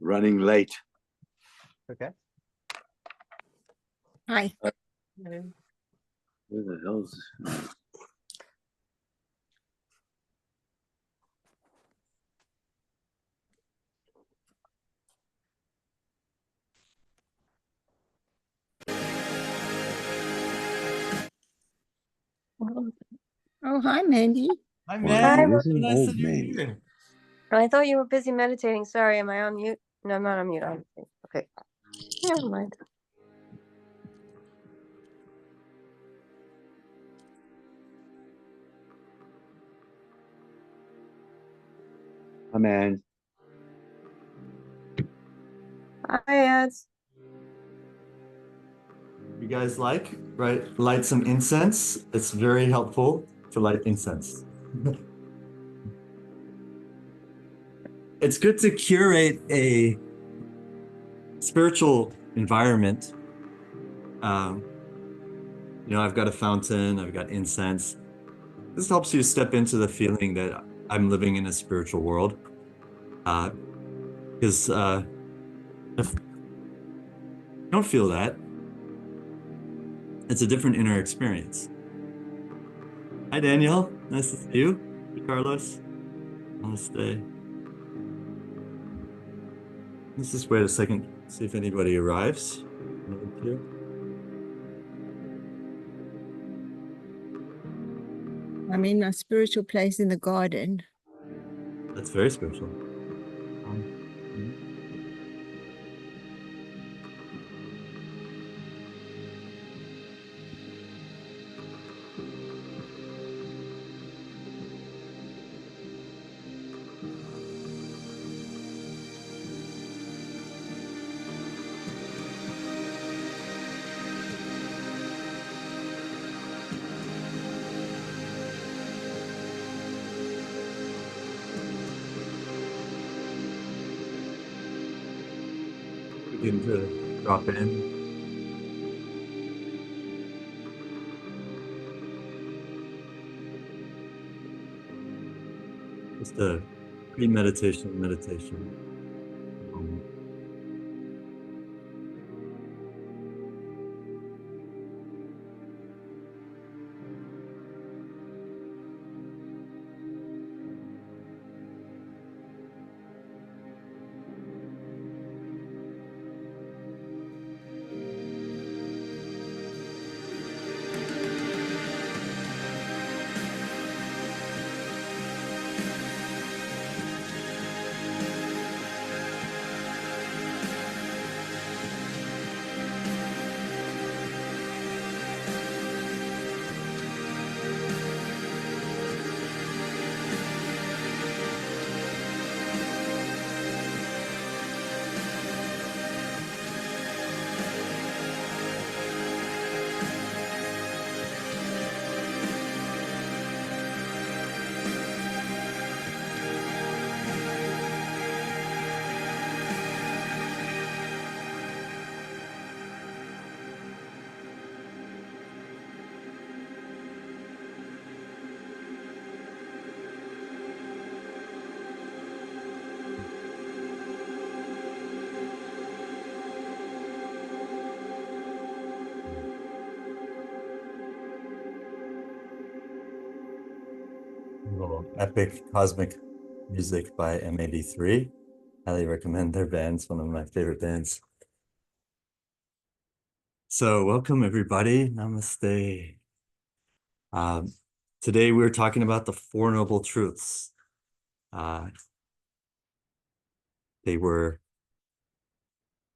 running late. Okay. Hi. Where the hell's this? Oh, hi, Mandy. Hi, Wow, man. this is an Nice old to be man. here. I thought you were busy meditating. Sorry, am I on mute? No, I'm not on mute. Okay. Never mind. Hi, man. Hi, ads. You guys light some incense. It's very helpful to light incense. It's good to curate a spiritual environment. I've got a fountain, I've got incense. This helps you step into the feeling that I'm living in a spiritual world. Because if you don't feel that, it's a different inner experience. Hi, Daniel. Nice to see you. Hey, Carlos. Namaste. Let's just wait a second, see if anybody arrives. I'm in a spiritual place in the garden. That's very spiritual. Begin to drop in. Just a pre-meditation meditation. Epic cosmic music by M83. Highly recommend their bands, one of my favorite bands. So welcome everybody, namaste. Today we're talking about the Four Noble Truths. They were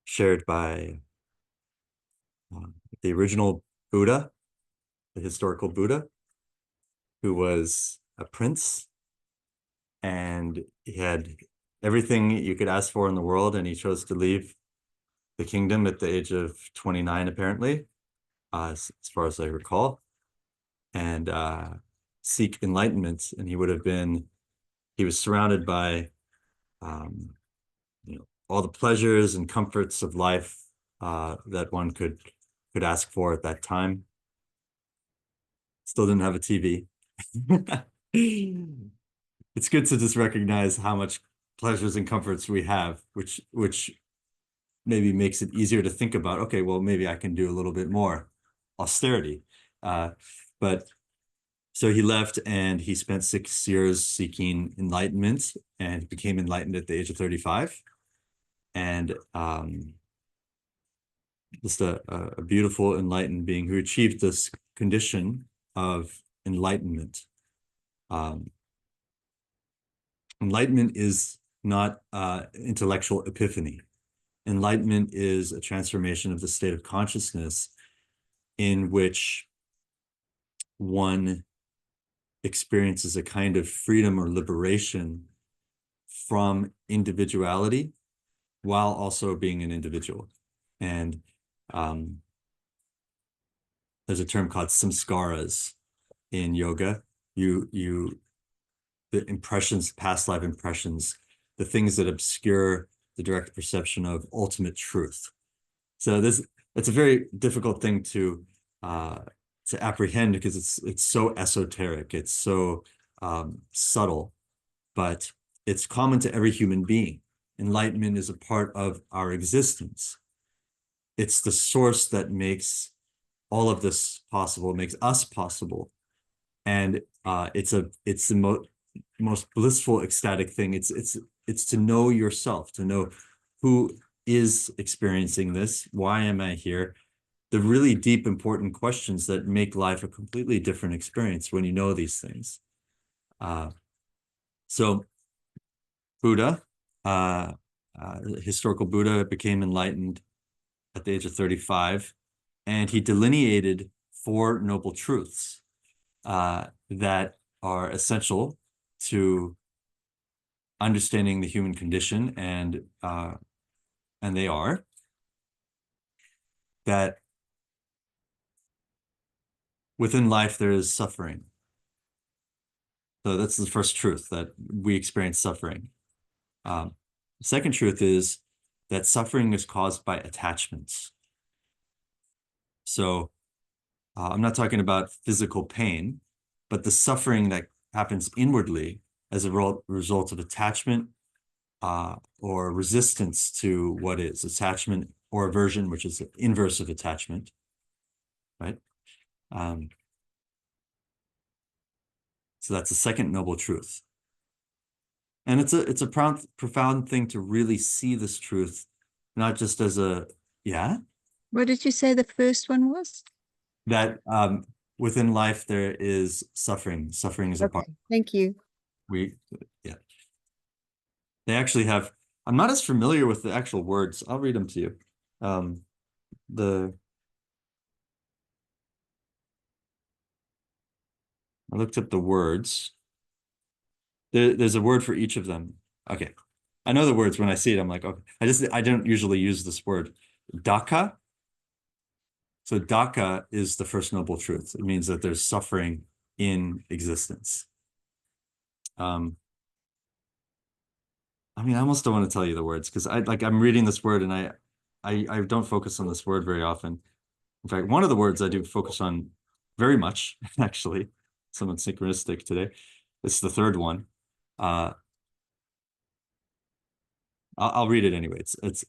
shared by the original Buddha, the historical Buddha, who was a prince, and he had everything you could ask for in the world, and he chose to leave the kingdom at the age of 29, apparently, as far as I recall, and seek enlightenment. And he was surrounded by all the pleasures and comforts of life that one could ask for at that time. Still didn't have a TV. It's good to just recognize how much pleasures and comforts we have, which maybe makes it easier to think about, okay, well, maybe I can do a little bit more austerity. But so he left and he spent 6 years seeking enlightenment and became enlightened at the age of 35. And just a beautiful enlightened being who achieved this condition of enlightenment. Enlightenment is not intellectual epiphany. Enlightenment is a transformation of the state of consciousness in which one experiences a kind of freedom or liberation from individuality while also being an individual. And there's a term called samskaras in yoga. The impressions, past life impressions, the things that obscure the direct perception of ultimate truth. So it's a very difficult thing to apprehend because it's so esoteric, it's so subtle, but it's common to every human being. Enlightenment is a part of our existence. It's the source that makes all of this possible, makes us possible. And it's the most blissful, ecstatic thing. It's to know yourself, to know who is experiencing this, why am I here? The really deep, important questions that make life a completely different experience when you know these things. So Buddha, historical Buddha, became enlightened at the age of 35, and he delineated 4 noble truths that are essential to understanding the human condition, and they are that within life there is suffering. So that's the first truth, that we experience suffering. Second truth is that suffering is caused by attachments. So I'm not talking about physical pain, but the suffering that happens inwardly as a result of attachment or resistance to what is attachment, or aversion, which is the inverse of attachment, right? So that's the second noble truth. And it's a profound thing to really see this truth, not just as yeah? What did you say the first one was? That within life there is suffering. Suffering is a part. Thank you. Yeah. They actually have, I'm not as familiar with the actual words. I'll read them to you. I looked up the words. There's a word for each of them. Okay. I know the words when I see it. I'm like, okay. I don't usually use this word. Dukkha. So dukkha is the first noble truth. It means that there's suffering in existence. I mean, I almost don't want to tell you the words because I'm reading this word and I don't focus on this word very often. In fact, one of the words I do focus on very much, actually, somewhat synchronistic today. It's the third one. I'll read it anyway. It's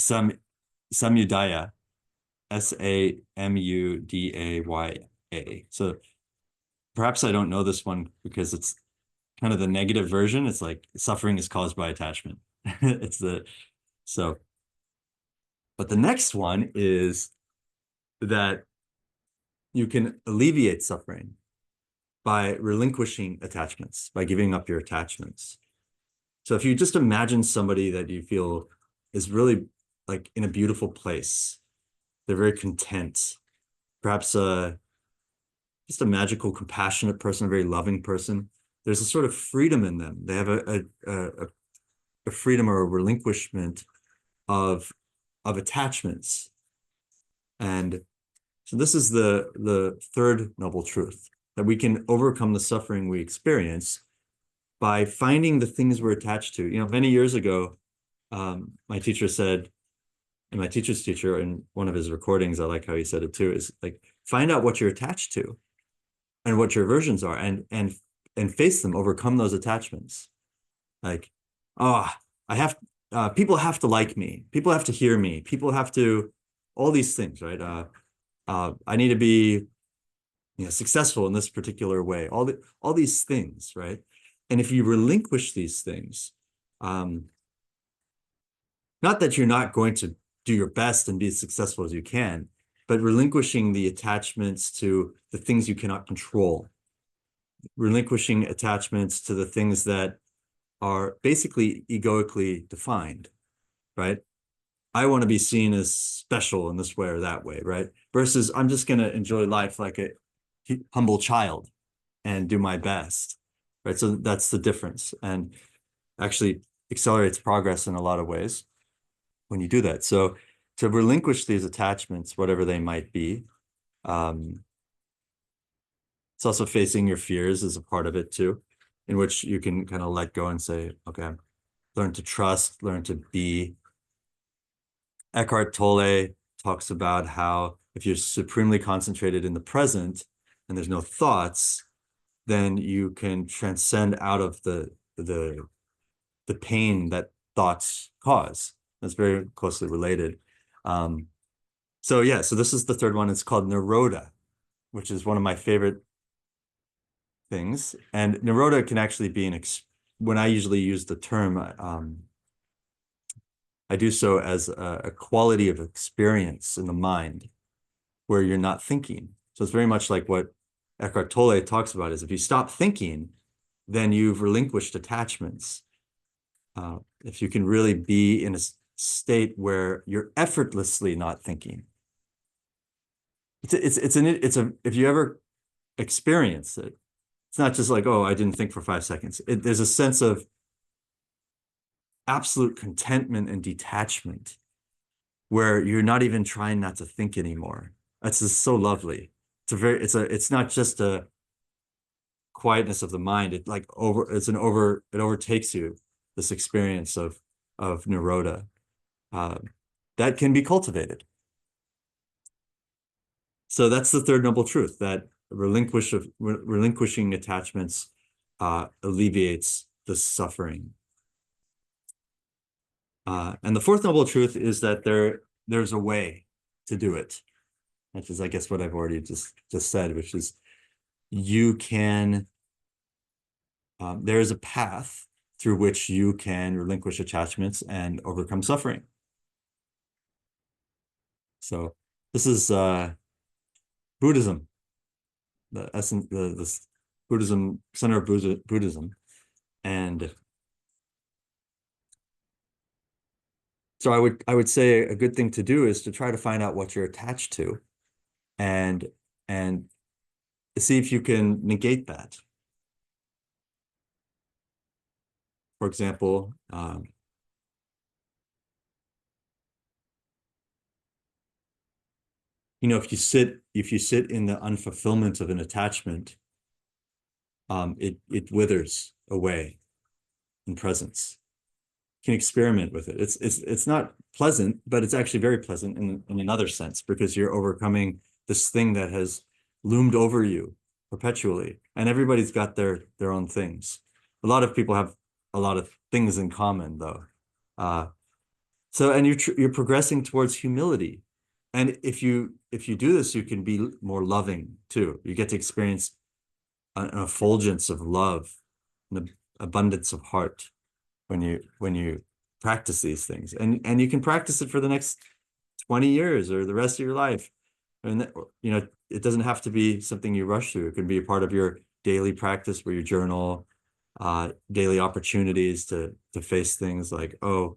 samudaya, samudaya. So perhaps I don't know this one because it's kind of the negative version. It's like suffering is caused by attachment. But the next one is that you can alleviate suffering by relinquishing attachments, by giving up your attachments. So if you just imagine somebody that you feel is really like in a beautiful place, they're very content, perhaps just a magical, compassionate person, a very loving person, there's a sort of freedom in them. They have a freedom or a relinquishment of attachments. And so this is the third noble truth, that we can overcome the suffering we experience by finding the things we're attached to. You know, many years ago, my teacher said, and my teacher's teacher in one of his recordings, I like how he said it too, is like, find out what you're attached to and what your aversions are, and face them, overcome those attachments. Like, oh, people have to like me. People have to hear me. People have to, all these things, right? I need to be, successful in this particular way. All these things, right? And if you relinquish these things, not that you're not going to do your best and be as successful as you can, but relinquishing the attachments to the things you cannot control, relinquishing attachments to the things that are basically egoically defined, right? I want to be seen as special in this way or that way, right? Versus I'm just going to enjoy life like a humble child and do my best, right? So that's the difference, and actually accelerates progress in a lot of ways when you do that. So to relinquish these attachments, whatever they might be, it's also facing your fears is a part of it too, in which you can kind of let go and say, okay, learn to trust, learn to be. Eckhart Tolle talks about how if you're supremely concentrated in the present and there's no thoughts, then you can transcend out of the pain that thoughts cause. That's very closely related. So this is the third one. It's called Nirodha, which is one of my favorite things. And Nirodha can actually be when I usually use the term, I do so as a quality of experience in the mind where you're not thinking. So it's very much like what Eckhart Tolle talks about is if you stop thinking, then you've relinquished attachments. If you can really be in a state where you're effortlessly not thinking. If you ever experience it, it's not just like, oh, I didn't think for 5 seconds. There's a sense of absolute contentment and detachment where you're not even trying not to think anymore. That's just so lovely. It's not just a quietness of the mind. It overtakes you, this experience of Nirodha. That can be cultivated. So that's the third noble truth, that relinquishing attachments alleviates the suffering. And the fourth noble truth is that there's a way to do it, which is, I guess, what I've already just said, which is you can, there is a path through which you can relinquish attachments and overcome suffering. So this is Buddhism, the essence, the Buddhism, center of Buddhism. And so I would say a good thing to do is to try to find out what you're attached to and see if you can negate that. For example, if you sit in the unfulfillment of an attachment, it withers away in presence. You can experiment with it. It's not pleasant, but it's actually very pleasant in another sense, because you're overcoming this thing that has loomed over you perpetually. And everybody's got their own things. A lot of people have a lot of things in common, though. And you're progressing towards humility. And if you do this, you can be more loving too. You get to experience an effulgence of love, an abundance of heart when you practice these things. And you can practice it for the next 20 years or the rest of your life. And it doesn't have to be something you rush through. It can be a part of your daily practice where you journal, daily opportunities to face things like, oh,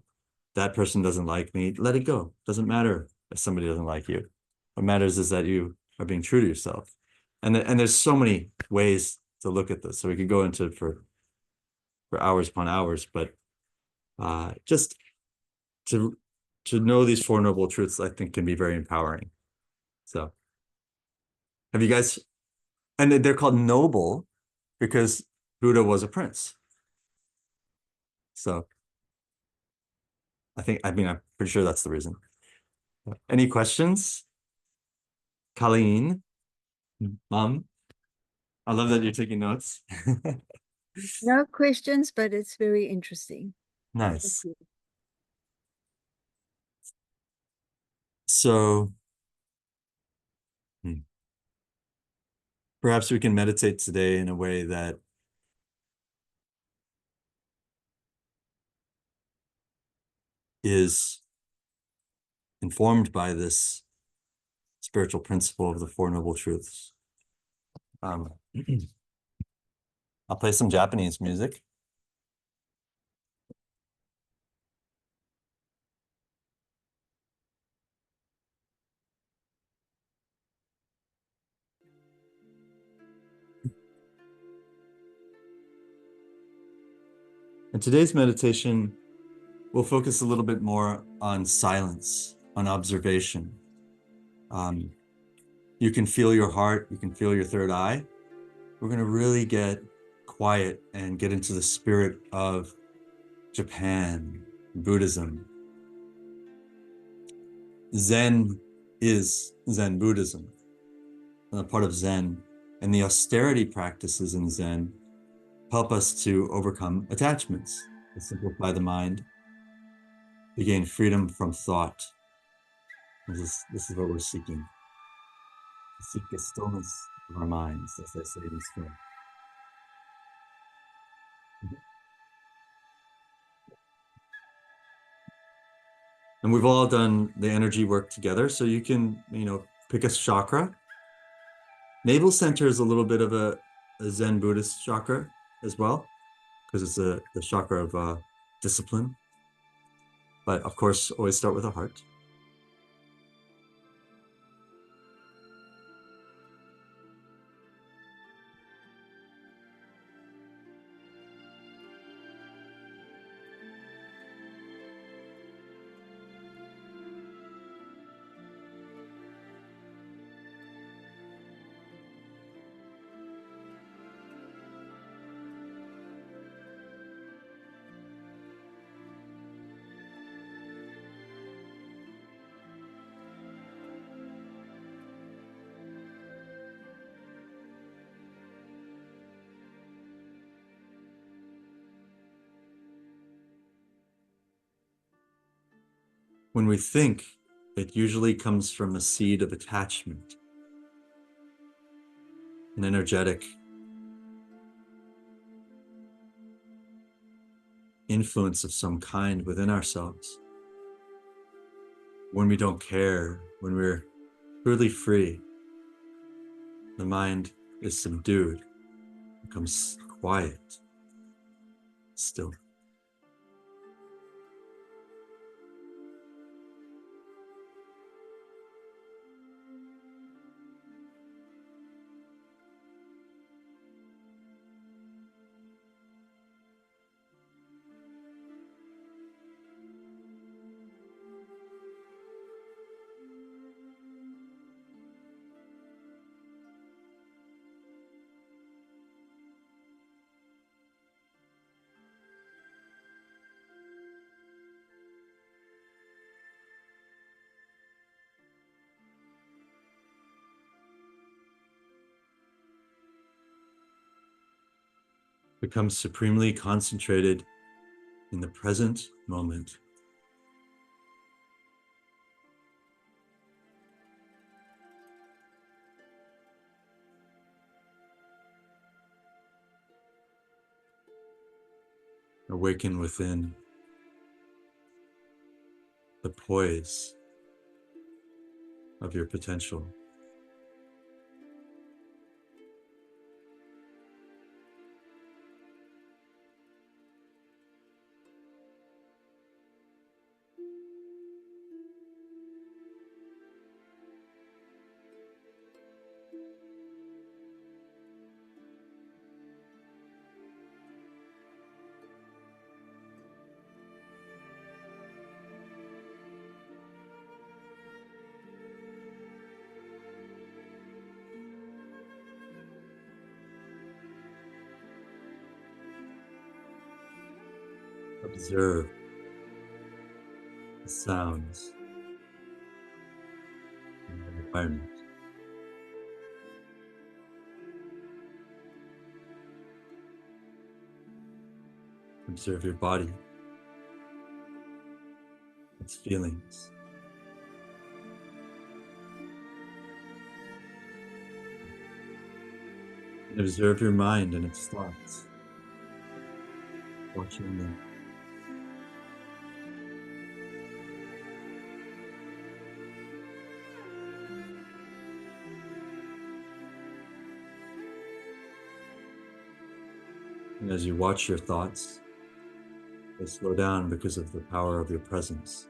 that person doesn't like me. Let it go. Doesn't matter if somebody doesn't like you. What matters is that you are being true to yourself. And there's so many ways to look at this. So we could go into it for hours upon hours, but just to know these Four Noble Truths, I think, can be very empowering. So have you guys, and they're called noble because Buddha was a prince. So I'm pretty sure that's the reason. Any questions? Colleen, Mom, I love that you're taking notes. No questions, but it's very interesting. Nice. So perhaps we can meditate today in a way that is informed by this spiritual principle of the Four Noble Truths. I'll play some Japanese music. In today's meditation, we'll focus a little bit more on silence, on observation. You can feel your heart, you can feel your third eye. We're going to really get quiet and get into the spirit of Japan, Buddhism. Zen is Zen Buddhism, a part of Zen, and the austerity practices in Zen help us to overcome attachments, to simplify the mind, to gain freedom from thought. This is what we're seeking. To seek the stillness of our minds, as they say in this film. And we've all done the energy work together, so you can, pick a chakra. Navel center is a little bit of a Zen Buddhist chakra as well, because it's the chakra of discipline. But of course, always start with the heart. When we think, it usually comes from a seed of attachment, an energetic influence of some kind within ourselves. When we don't care, when we're truly free, the mind is subdued, becomes quiet, still. Become supremely concentrated in the present moment. Awaken within the poise of your potential. Observe the sounds in the environment. Observe your body its feelings. And observe your mind and its thoughts, watching them. And as you watch your thoughts, they slow down because of the power of your presence.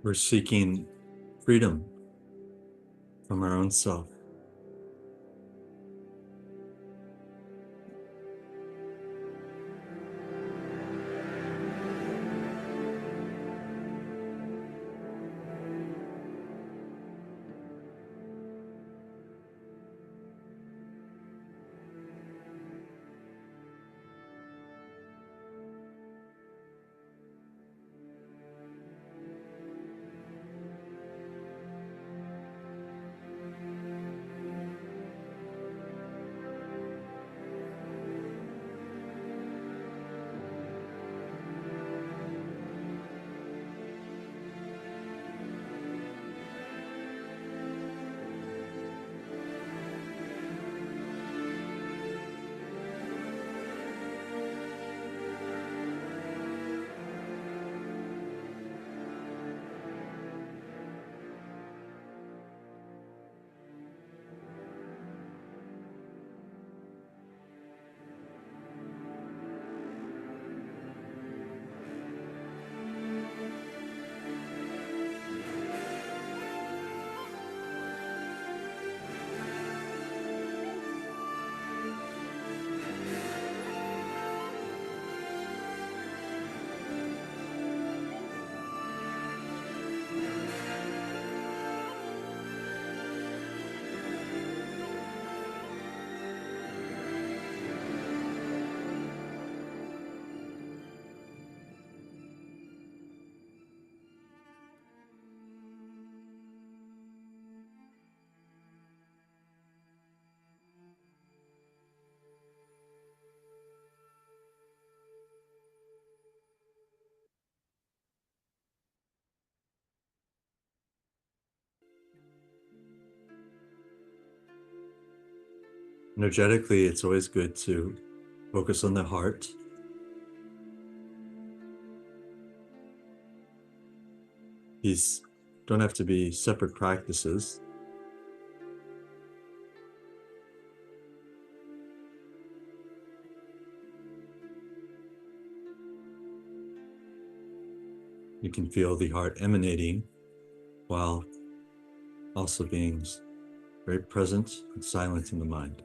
We're seeking freedom from our own self. Energetically, it's always good to focus on the heart. These don't have to be separate practices. You can feel the heart emanating while also being very present and silent in the mind.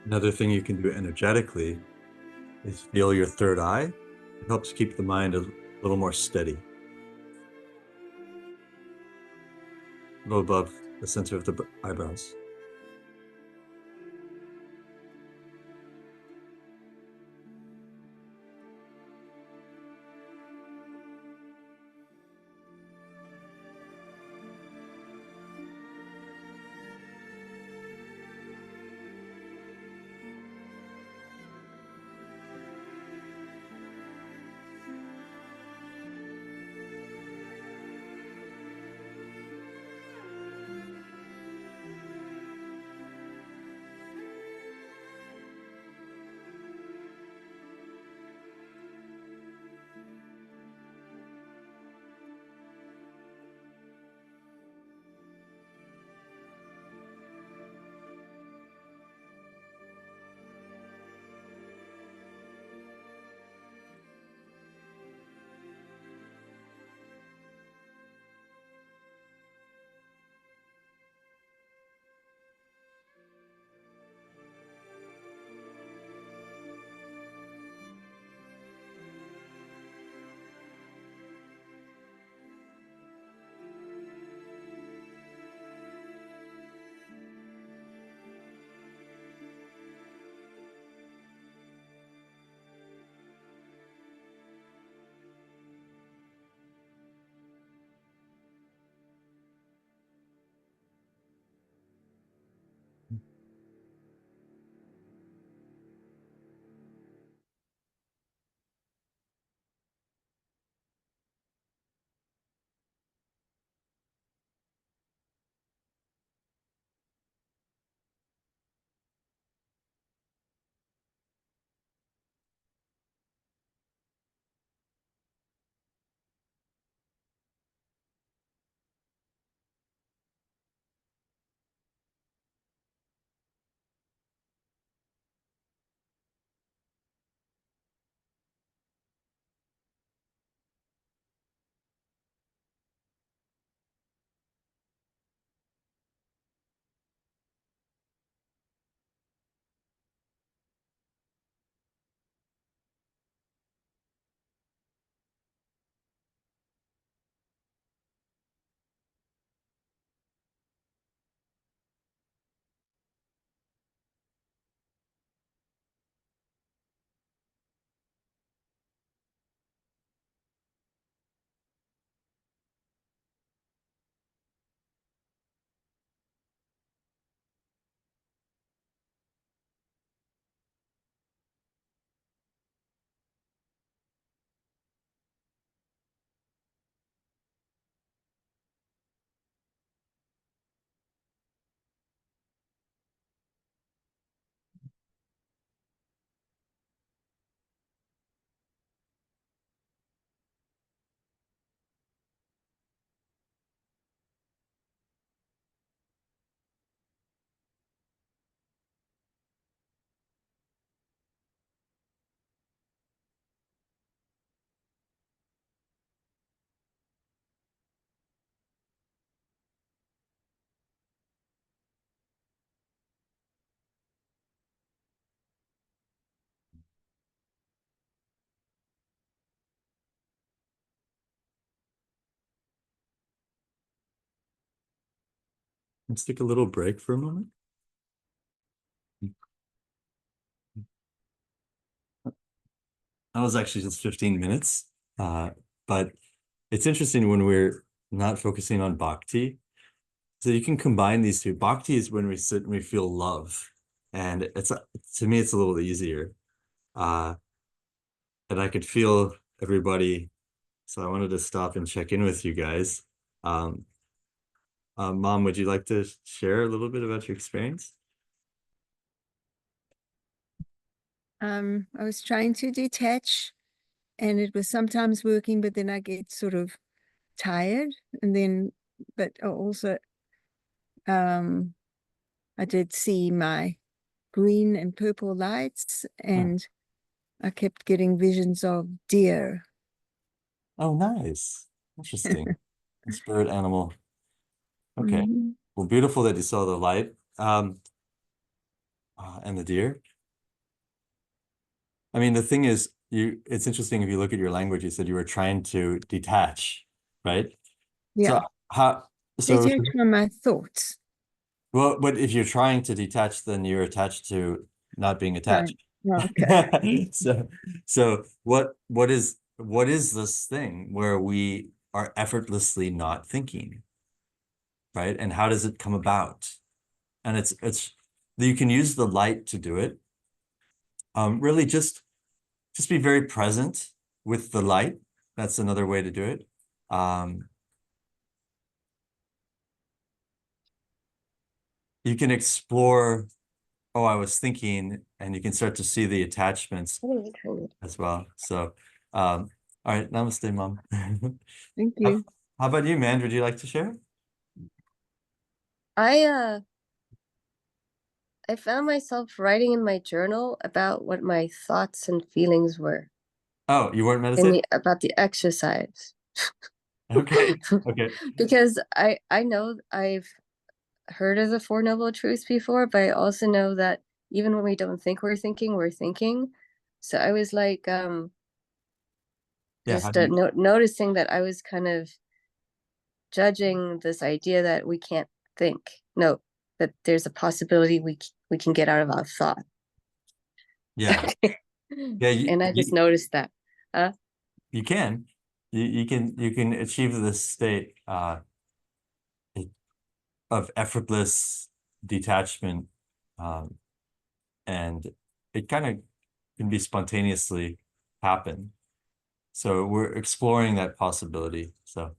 Another thing you can do energetically is feel your third eye. It helps keep the mind a little more steady. A little above the center of the eyebrows. Let's take a little break for a moment. That was actually just 15 minutes. But it's interesting when we're not focusing on bhakti. So you can combine these two. Bhakti is when we sit and we feel love. And to me, it's a little easier. And I could feel everybody. So I wanted to stop and check in with you guys. Mom, would you like to share a little bit about your experience? I was trying to detach and it was sometimes working, but then I get sort of tired and then, but also, I did see my green and purple lights and I kept getting visions of deer. Oh, nice. Interesting. Spirit animal. Okay. Mhm. Well, beautiful that you saw the light. And the deer. I mean, the thing is, it's interesting if you look at your language, you said you were trying to detach, right? Yeah. So how, so, Detach from my thoughts. well, but if you're trying to detach, then you're attached to not being attached. Right. Okay. So what is this thing where we are effortlessly not thinking, right? And how does it come about? And it's you can use the light to do it. Really just be very present with the light. That's another way to do it. You can explore, oh, I was thinking, and you can start to see the attachments What are you trying to as well. So, all right, namaste, Mom. Thank How, you. how about you, man? Would you like to share? I found myself writing in my journal about what my thoughts and feelings were Oh, you weren't in meditating? about the exercise. Okay, okay. Because I know I've heard of the Four Noble Truths before, but I also know that even when we don't think we're thinking, we're thinking. So I was like, Yeah, just noticing that I was kind of judging this idea that we can't think. No, that there's a possibility we can get out of our thought. yeah, yeah. And I just noticed that. You can, you can achieve this state of effortless detachment, and it kind of can be spontaneously happen. So we're exploring that possibility. So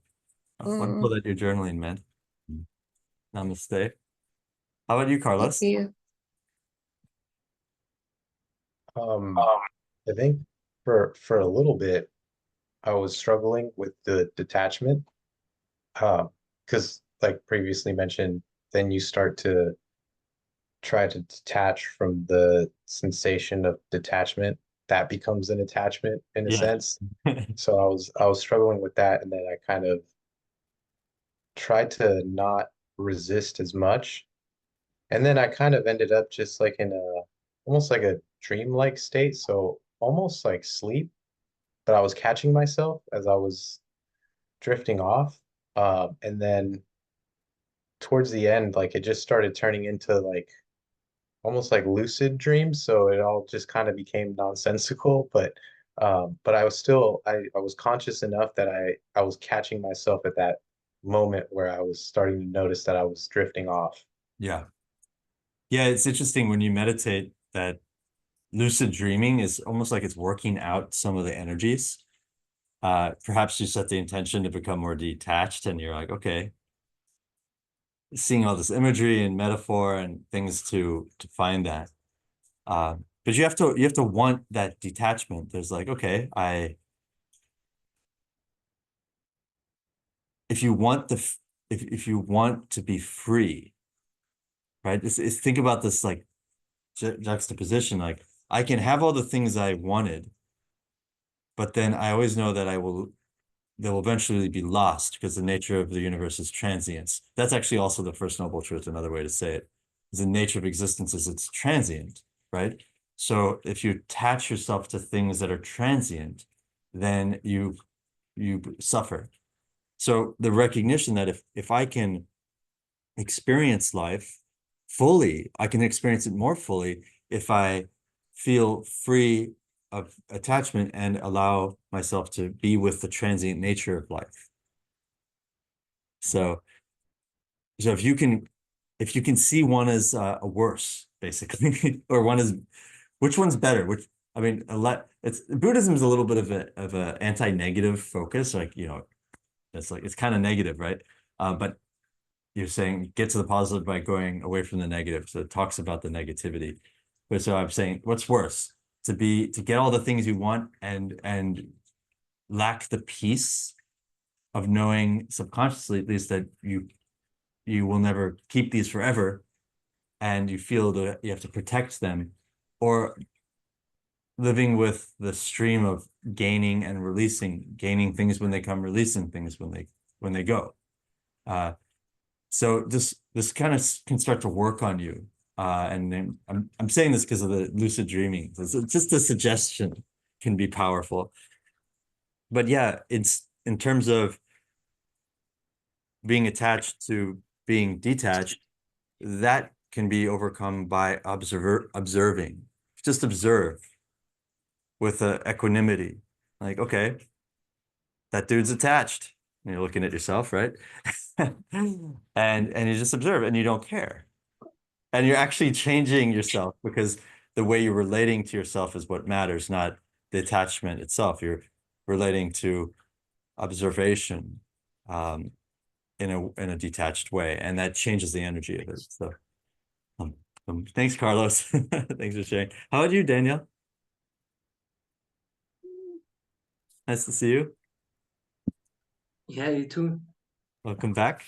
wonderful that you're journaling, man. Namaste. How about you, Thank Carlos? you. I think for a little bit, I was struggling with the detachment. Because like previously mentioned, then you start to try to detach from the sensation of detachment. That becomes an attachment in a Yeah. sense. So I was struggling with that, and then I kind of tried to not resist as much. And then I kind of ended up just like in a almost like a dreamlike state. So almost like sleep, but I was catching myself as I was drifting off. And then towards the end, like it just started turning into like almost like lucid dreams. So it all just kind of became nonsensical. But I was still I was conscious enough that I was catching myself at that moment where I was starting to notice that I was drifting off. Yeah. Yeah, it's interesting when you meditate that lucid dreaming is almost like it's working out some of the energies. Perhaps you set the intention to become more detached and you're like, okay, seeing all this imagery and metaphor and things to find that. But you have to want that detachment. There's like, okay, if you want if you want to be free, right? It's think about this like juxtaposition. Like I can have all the things I wanted, but then I always know that they will eventually be lost because the nature of the universe is transience. That's actually also the first noble truth. Another way to say it is the nature of existence is it's transient, right? So if you attach yourself to things that are transient, then you suffer. So the recognition that if I can experience life fully, I can experience it more fully if I feel free of attachment and allow myself to be with the transient nature of life. So if you can see one as a worse, basically, or one as which one's better? Which I mean, it's Buddhism is a little bit of a anti-negative focus, like it's like it's kind of negative, right? But you're saying get to the positive by going away from the negative. So it talks about the negativity. But so I'm saying, what's worse? To get all the things you want and lack the peace of knowing subconsciously at least that you will never keep these forever, and you feel that you have to protect them, or living with the stream of gaining and releasing, gaining things when they come, releasing things when they go. So this kind of can start to work on you And then I'm saying this because of the lucid dreaming. It's just a suggestion can be powerful. But yeah, it's in terms of being attached to being detached, that can be overcome by observing. Just observe with equanimity. Like, okay, that dude's attached. And you're looking at yourself, right? and you just observe and you don't care. And you're actually changing yourself because the way you're relating to yourself is what matters, not the attachment itself. You're relating to observation in a detached way, and that changes the energy of it. So thanks, Carlos. Thanks for sharing. How about you, Danielle? Nice to see you. Yeah, you too. Welcome back.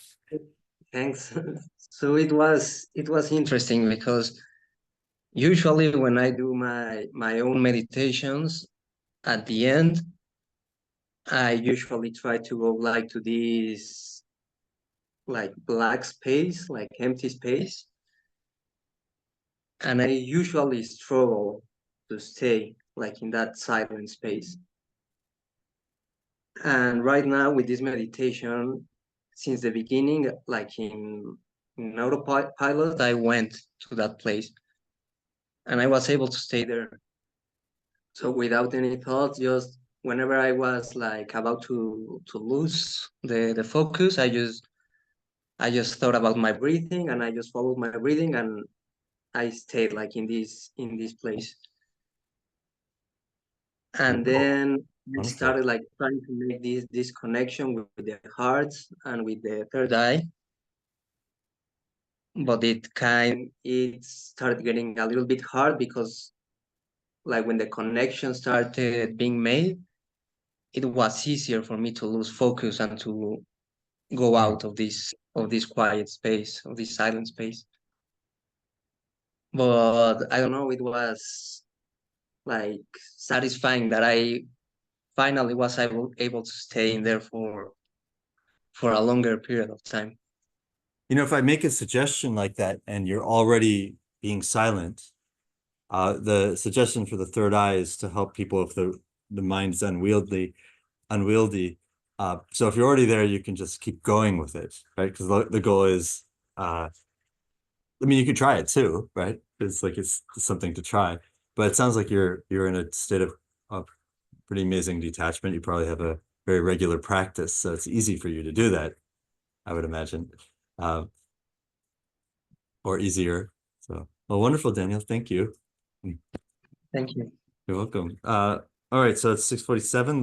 Thanks. So it was interesting because usually when I do my own meditations, at the end, I usually try to go like to this like black space, like empty space, and I usually struggle to stay like in that silent space. And right now with this meditation, since the beginning, like in autopilot, I went to that place and I was able to stay there. So without any thoughts, just whenever I was like about to lose the focus, I just thought about my breathing and I just followed my breathing and I stayed like in this place. And then I Wonderful. started like trying to make this connection with the heart and with the third eye. But it started getting a little bit hard because like when the connection started being made, it was easier for me to lose focus and to go out of this quiet space, of this silent space. But I don't know, it was like satisfying that I finally was able to stay in there for a longer period of time. You know, if I make a suggestion like that and you're already being silent, the suggestion for the third eye is to help people if the mind is unwieldy. So if you're already there, you can just keep going with it, right? Because the goal is, I mean, you could try it too, right? It's something to try. But it sounds like you're in a state of pretty amazing detachment. You probably have a very regular practice, so it's easy for you to do that, I would imagine, or easier. So, well, wonderful, Daniel. Thank you. Thank you. You're welcome. All right, so it's 6:47.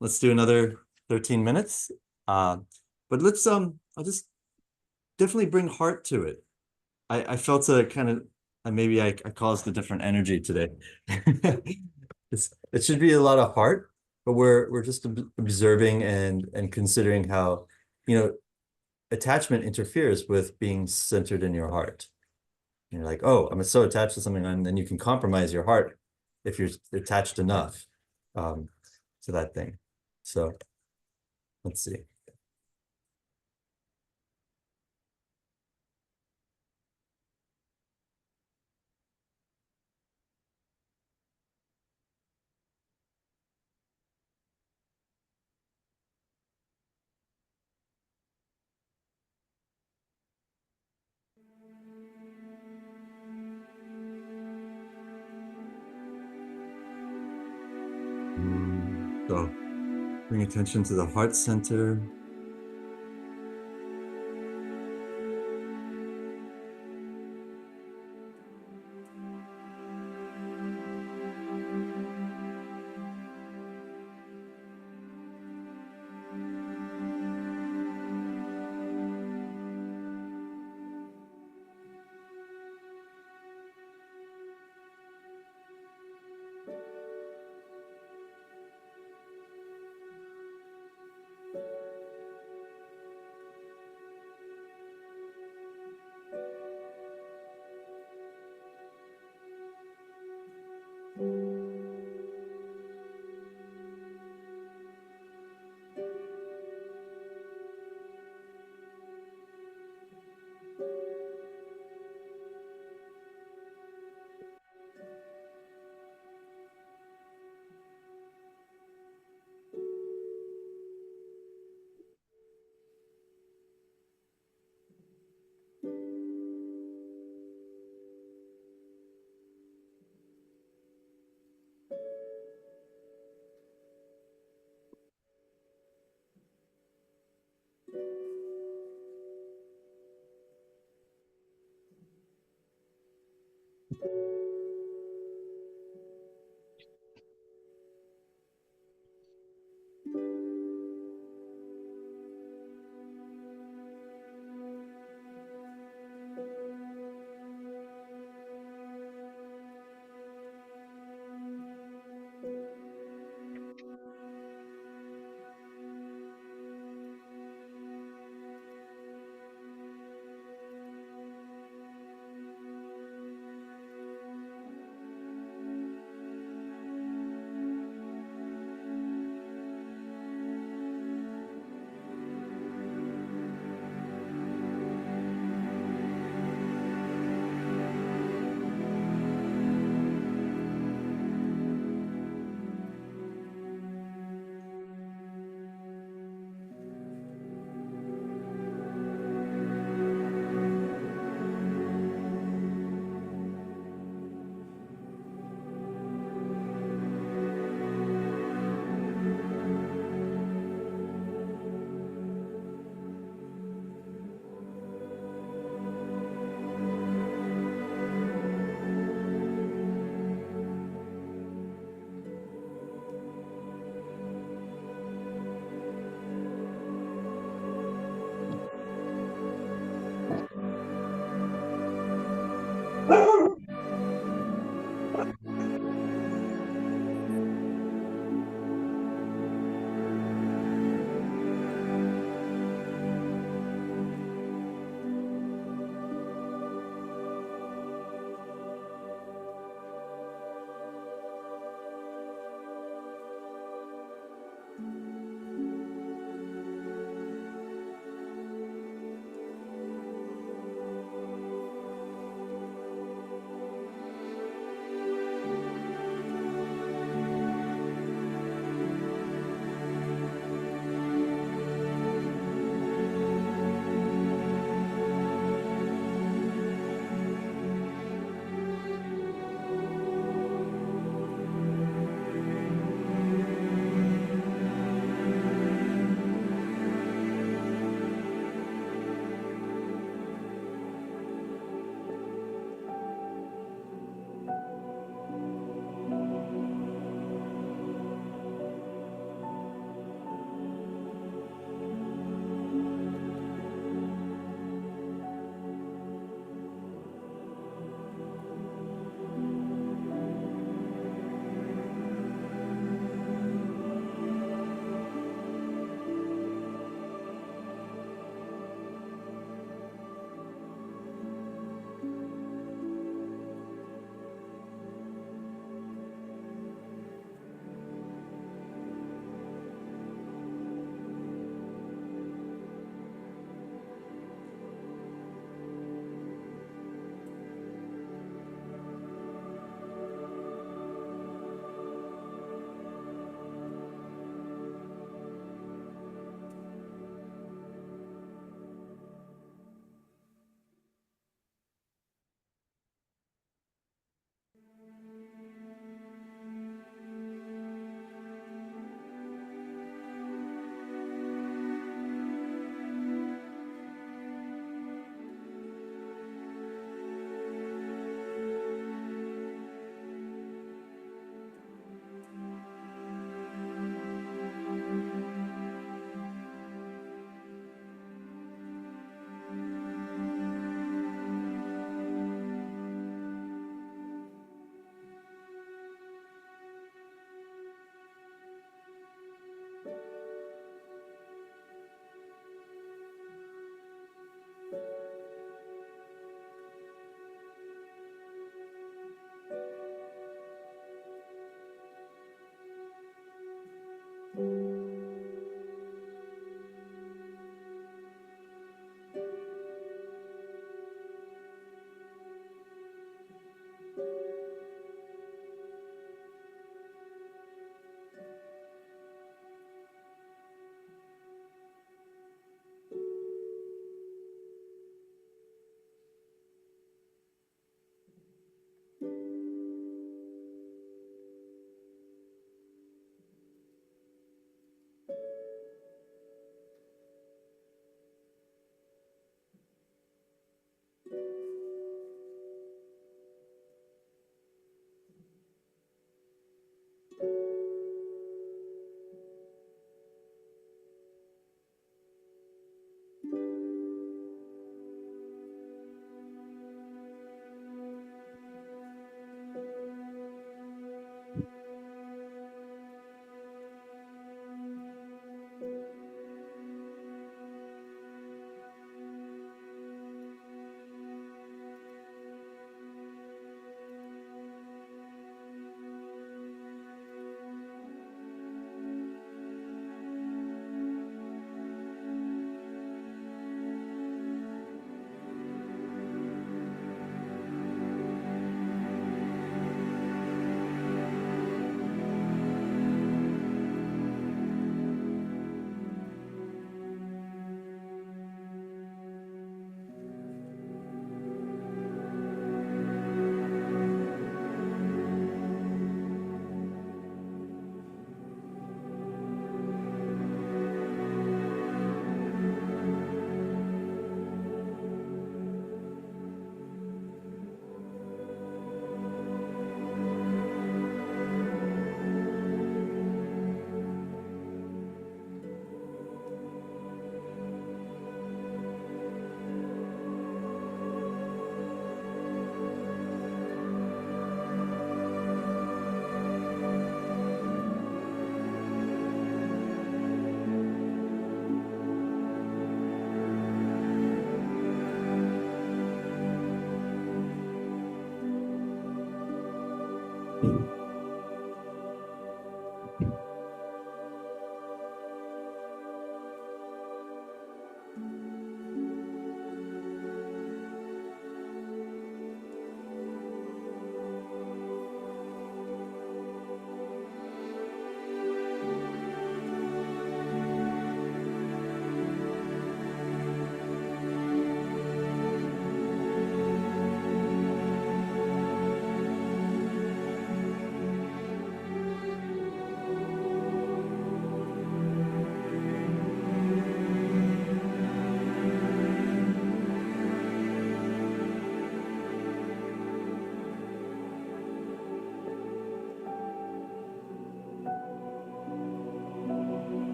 Let's do another 13 minutes. But I'll just definitely bring heart to it. I felt a kind of maybe I caused a different energy today. It should be a lot of heart, but we're just observing and considering how, attachment interferes with being centered in your heart. You're like, oh, I'm so attached to something, and then you can compromise your heart if you're attached enough to that thing. So let's see. So bring attention to the heart center.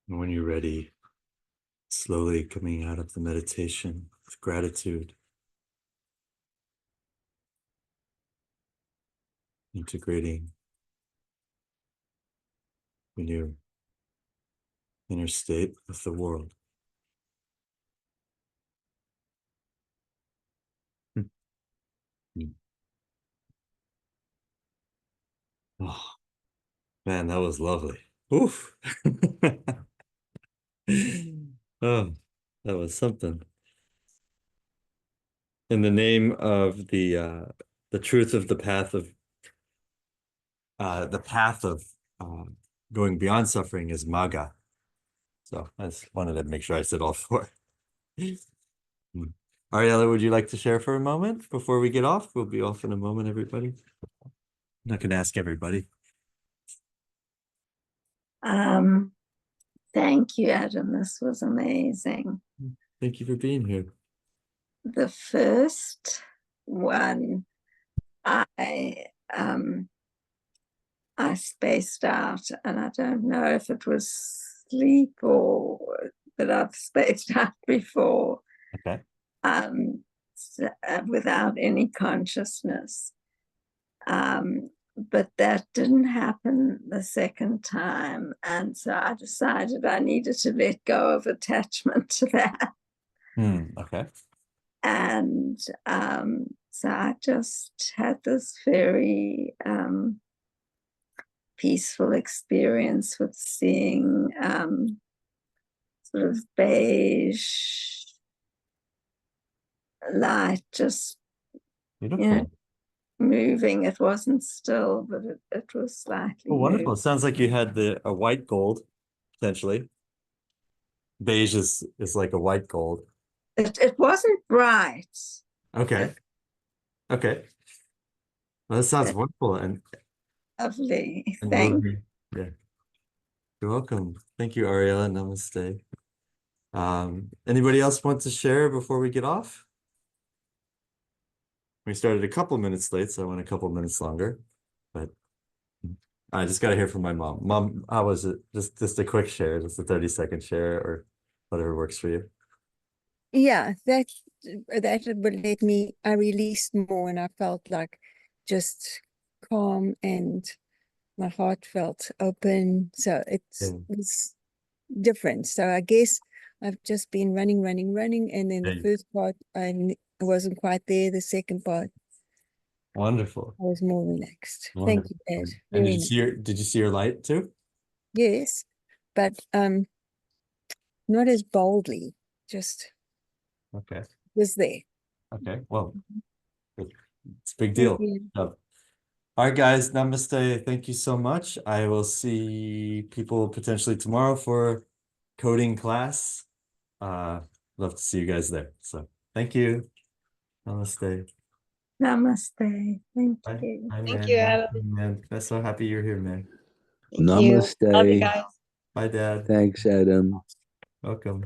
And when you're ready, slowly coming out of the meditation with gratitude, integrating the new inner state with the world. Oh, man, that was lovely. Oof. Oh, that was something. In the name of the truth of the path of going beyond suffering is Magga. So I just wanted to make sure I said all four. Ariella, would you like to share for a moment before we get off? We'll be off in a moment, everybody. I'm not going to ask everybody. Thank you, Adam. This was amazing. Thank you for being here. The first one, I spaced out, and I don't know if it was sleep or that I've spaced out before. Okay. Without any consciousness. But that didn't happen the second time. And so I decided I needed to let go of attachment to that. Okay. And so I just had this very peaceful experience with seeing sort of beige light just, Beautiful. you know, moving. It wasn't still, but it was slightly wonderful. moving. It sounds like you had a white gold, potentially. Beige is like a white gold. It wasn't bright. Okay. Okay. Well, that sounds wonderful and Lovely. and Thank moving. Yeah. You're welcome. Thank you, Ariella. Namaste. Anybody else want to share before we get off? We started a couple minutes late, so I went a couple minutes longer, but I just got to hear from my mom. Mom, how was it? Just a quick share, just a 30-second share or whatever works for you. Yeah, that would let me, I released more and I felt like just calm and my heart felt open. So it was different. So I guess I've just been running. And then the first part, I wasn't quite there. The second part, Wonderful. I was more relaxed. Wonderful. Thank you, Ed. And Very did you see your light too? Yes, but not as boldly, just Okay. was there. Okay. Well, it's a big Thank deal. you. All right, guys. Namaste. Thank you so much. I will see people potentially tomorrow for coding class. Love to see you guys there. So thank you. Namaste. Namaste. Thank Bye. you. Bye, Thank man. you, Bye, Adam. man. I'm so happy you're here, man. Thank you. Love you Namaste. guys. Bye, Dad. Thanks, Adam. Welcome.